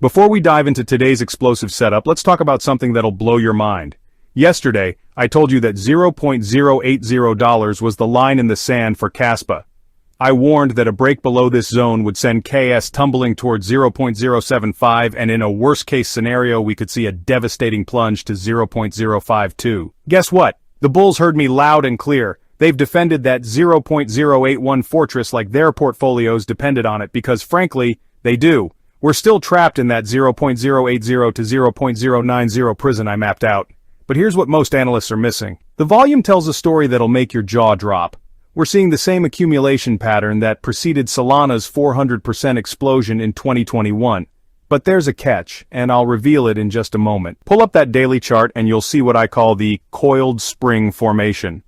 Before we dive into today's explosive setup, let's talk about something that'll blow your mind. Yesterday, I told you that $0.080 was the line in the sand for Kaspa. I warned that a break below this zone would send KS tumbling towards 0.075, and in a worst-case scenario we could see a devastating plunge to 0.052. Guess what? The bulls heard me loud and clear. They've defended that 0.081 fortress like their portfolios depended on it because, frankly, they do. We're still trapped in that 0.080 to 0.090 prison I mapped out. But here's what most analysts are missing. The volume tells a story that'll make your jaw drop. We're seeing the same accumulation pattern that preceded Solana's 400% explosion in 2021. But there's a catch, and I'll reveal it in just a moment. Pull up that daily chart and you'll see what I call the coiled spring formation.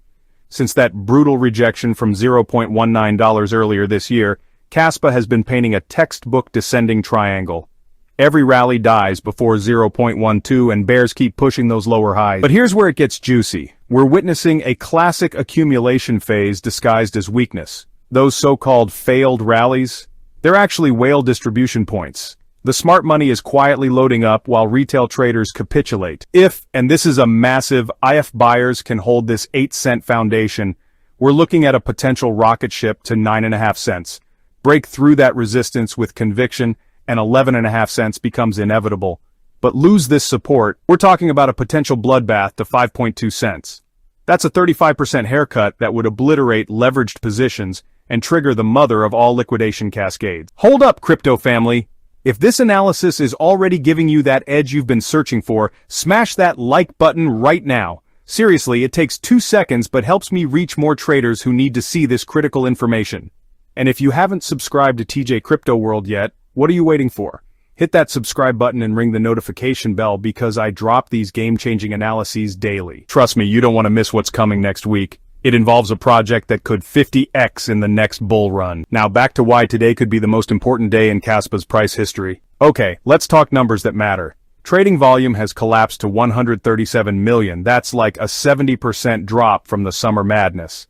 Since that brutal rejection from $0.19 earlier this year, Kaspa has been painting a textbook descending triangle. Every rally dies before 0.12 and bears keep pushing those lower highs. But here's where it gets juicy. We're witnessing a classic accumulation phase disguised as weakness. Those so-called failed rallies, they're actually whale distribution points. The smart money is quietly loading up while retail traders capitulate. If, and this is a massive, if buyers can hold this 8-cent foundation, we're looking at a potential rocket ship to 9.5 cents. Break through that resistance with conviction, and 11.5 cents becomes inevitable. But lose this support, we're talking about a potential bloodbath to 5.2 cents. That's a 35% haircut that would obliterate leveraged positions and trigger the mother of all liquidation cascades. Hold up, crypto family. If this analysis is already giving you that edge you've been searching for, smash that like button right now. Seriously, it takes 2 seconds but helps me reach more traders who need to see this critical information. And if you haven't subscribed to TJ Crypto World yet, what are you waiting for? Hit that subscribe button and ring the notification bell because I drop these game-changing analyses daily. Trust me, you don't want to miss what's coming next week. It involves a project that could 50x in the next bull run. Now back to why today could be the most important day in Kaspa's price history. Okay, let's talk numbers that matter. Trading volume has collapsed to 137 million. That's like a 70% drop from the summer madness.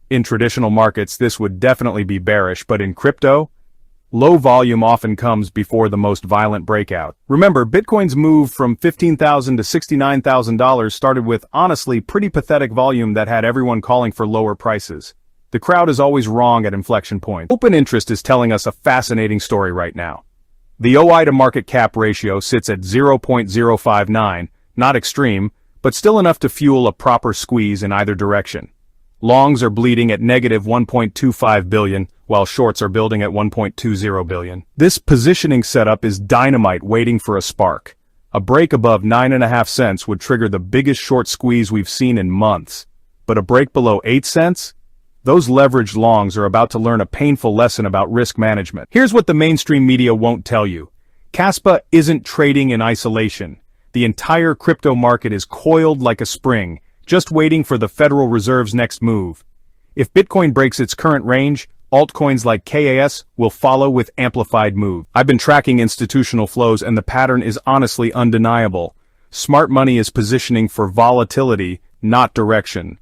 In traditional markets, this would definitely be bearish, but in crypto, low volume often comes before the most violent breakout. Remember, Bitcoin's move from $15,000 to $69,000 started with, honestly, pretty pathetic volume that had everyone calling for lower prices. The crowd is always wrong at inflection points. Open interest is telling us a fascinating story right now. The OI to market cap ratio sits at 0.059, not extreme, but still enough to fuel a proper squeeze in either direction. Longs are bleeding at negative 1.25 billion, while shorts are building at 1.20 billion. This positioning setup is dynamite waiting for a spark. A break above 9.5 cents would trigger the biggest short squeeze we've seen in months. But a break below 8 cents? Those leveraged longs are about to learn a painful lesson about risk management. Here's what the mainstream media won't tell you. Kaspa isn't trading in isolation. The entire crypto market is coiled like a spring, just waiting for the Federal Reserve's next move. If Bitcoin breaks its current range, altcoins like KAS will follow with amplified move. I've been tracking institutional flows and the pattern is honestly undeniable. Smart money is positioning for volatility, not direction.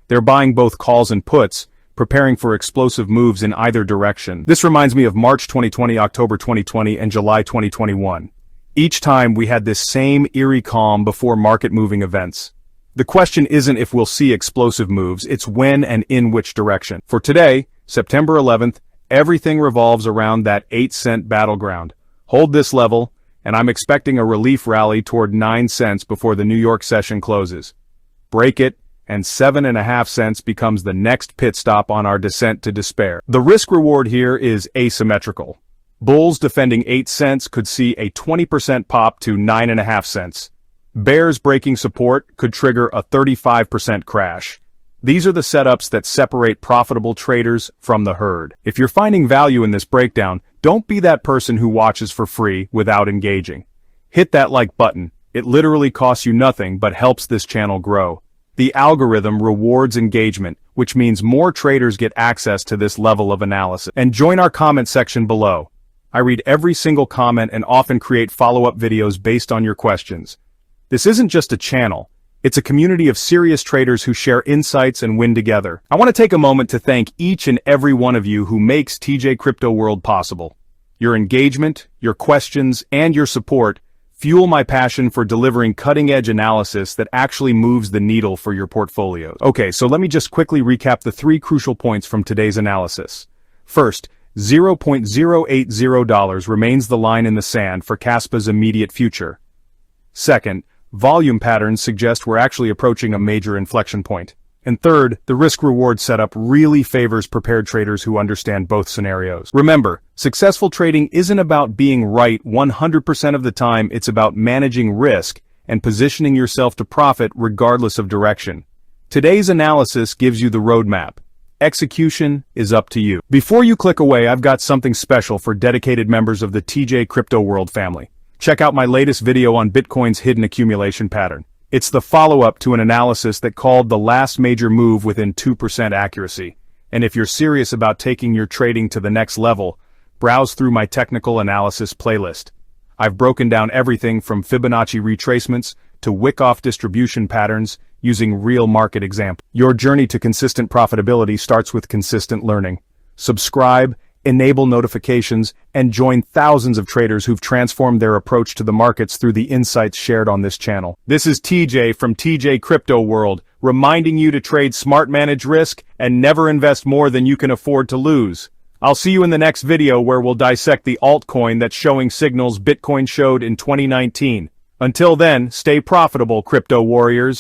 They're buying both calls and puts, preparing for explosive moves in either direction. This reminds me of March 2020, October 2020, and July 2021. Each time we had this same eerie calm before market-moving events. The question isn't if we'll see explosive moves, it's when and in which direction. For today, September 11th, everything revolves around that 8-cent battleground. Hold this level, and I'm expecting a relief rally toward 9 cents before the New York session closes. Break it, and 7.5 cents becomes the next pit stop on our descent to despair. The risk-reward here is asymmetrical. Bulls defending 8 cents could see a 20% pop to 9.5 cents. Bears breaking support could trigger a 35% crash. These are the setups that separate profitable traders from the herd. If you're finding value in this breakdown, don't be that person who watches for free without engaging. Hit that like button. It literally costs you nothing but helps this channel grow. The algorithm rewards engagement, which means more traders get access to this level of analysis. And join our comment section below. I read every single comment and often create follow-up videos based on your questions. This isn't just a channel, it's a community of serious traders who share insights and win together. I want to take a moment to thank each and every one of you who makes TJ Crypto World possible. Your engagement, your questions, and your support fuel my passion for delivering cutting-edge analysis that actually moves the needle for your portfolios. Okay, so let me just quickly recap the 3 crucial points from today's analysis. First, $0.080 remains the line in the sand for Kaspa's immediate future. Second, volume patterns suggest we're actually approaching a major inflection point. And third, the risk-reward setup really favors prepared traders who understand both scenarios. Remember, successful trading isn't about being right 100% of the time, it's about managing risk and positioning yourself to profit regardless of direction. Today's analysis gives you the roadmap. Execution is up to you. Before you click away, I've got something special for dedicated members of the TJ Crypto World family. Check out my latest video on Bitcoin's hidden accumulation pattern. It's the follow-up to an analysis that called the last major move within 2% accuracy. And if you're serious about taking your trading to the next level, browse through my technical analysis playlist. I've broken down everything from Fibonacci retracements to wick-off distribution patterns using real market examples. Your journey to consistent profitability starts with consistent learning. Subscribe, enable notifications, and join thousands of traders who've transformed their approach to the markets through the insights shared on this channel. This is TJ from TJ Crypto World, reminding you to trade smart, manage risk, and never invest more than you can afford to lose. I'll see you in the next video where we'll dissect the altcoin that's showing signals Bitcoin showed in 2019. Until then, stay profitable, crypto warriors.